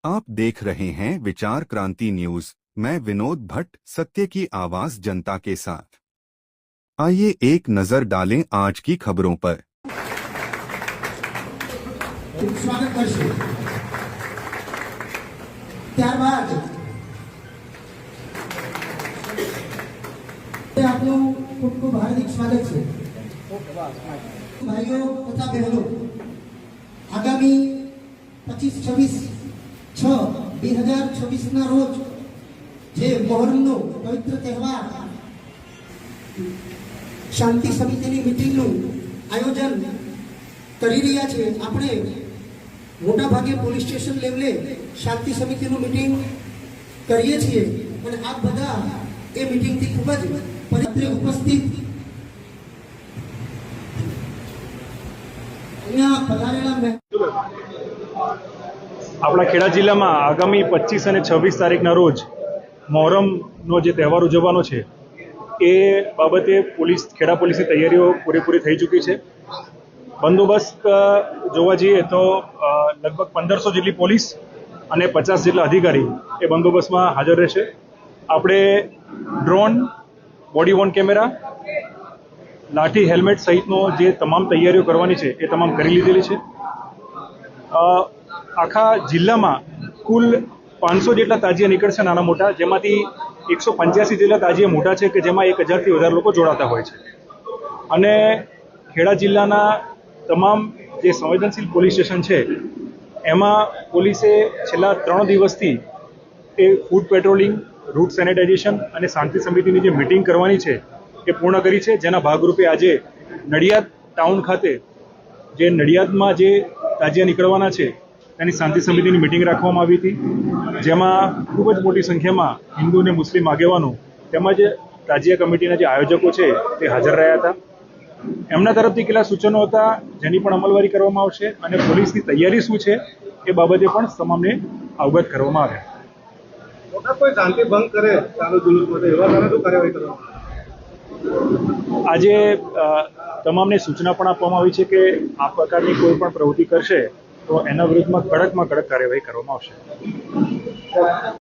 आप देख रहे हैं विचार क्रांति न्यूज। मैं विनोद भट्ट, सत्य की आवाज जनता के साथ। आइए एक नजर डालें आज की खबरों पर। स्वागत करशु। ત્યારબાદ આપનું ખૂબ ખૂબ હાર્દિક સ્વાગત છે। ભાઈઓ તથા બહેનો, આગામી 25-26/6/2026 ના રોજ જે મોહરમનો પવિત્ર તહેવાર શાંતિ સમિતિની મીટિંગનું આયોજન કરી રહ્યા છે। આપણે મોટા ભાગે પોલીસ સ્ટેશન લેવલે શાંતિ સમિતિનું મીટિંગ કરીએ છીએ અને આપ બધા એ મીટિંગથી ખૂબ જ પરિત્રે ઉપસ્થિત અહીંયા પધારેલા આપણા ખેડા જિલ્લામાં આગામી 25 અને 26 તારીખના રોજ મોહરમનો જે તહેવાર ઉજવવાનો છે એ બાબતે ખેડા પોલીસની તૈયારીઓ પૂરેપૂરી થઈ ચૂકી છે। બંદોબસ્ત જોવા જઈએ તો લગભગ 1500 જેટલી પોલીસ અને 50 જેટલા અધિકારી એ બંદોબસ્તમાં હાજર રહેશે। આપણે ડ્રોન, બોડી વોર્ન કેમેરા, લાઠી, હેલ્મેટ સહિતનો જે તમામ તૈયારીઓ કરવાની છે એ તમામ કરી લીધેલી છે। આખા જિલ્લામાં કુલ 500 જેટલા તાજિયા નીકળશે નાના મોટા, જેમાંથી 185 જેટલા તાજિયા મોટા છે કે જેમાં 1000થી વધારે લોકો જોડાતા હોય છે। અને ખેડા જિલ્લાના તમામ જે સંવેદનશીલ પોલીસ સ્ટેશન છે એમાં પોલીસે છેલ્લા 3 દિવસથી એ ફૂડ પેટ્રોલિંગ, રૂટ સેનિટાઇઝેશન અને શાંતિ સમિતિની જે મિટિંગ કરવાની છે એ પૂર્ણ કરી છે। જેના ભાગરૂપે આજે નડિયાદ ટાઉન ખાતે જે નડિયાદમાં જે તાજિયા નીકળવાના છે તેની શાંતિ સમિતિની મિટિંગ રાખવામાં આવી હતી, જેમાં ખૂબ જ મોટી સંખ્યામાં હિન્દુ અને મુસ્લિમ આગેવાનો તેમજ તાજિયા કમિટીના જે આયોજકો છે તે હાજર રહ્યા હતા। એમના તરફથી કેટલા સૂચનો હતા જેની પણ અમલવારી કરવામાં આવશે અને પોલીસની તૈયારી શું છે એ બાબતે પણ તમામને અવગત કરવામાં આવ્યા। કોઈ શાંતિ ભંગ કરે ચાલુ જુલુસમાં એવા શું કાર્યવાહી કરવામાં આજે તમામને સૂચના પણ આપવામાં આવી છે કે આ પ્રકારની કોઈ પણ પ્રવૃત્તિ કરશે તો એના વિરુદ્ધમાં કડકમાં કડક કાર્યવાહી કરવામાં આવશે।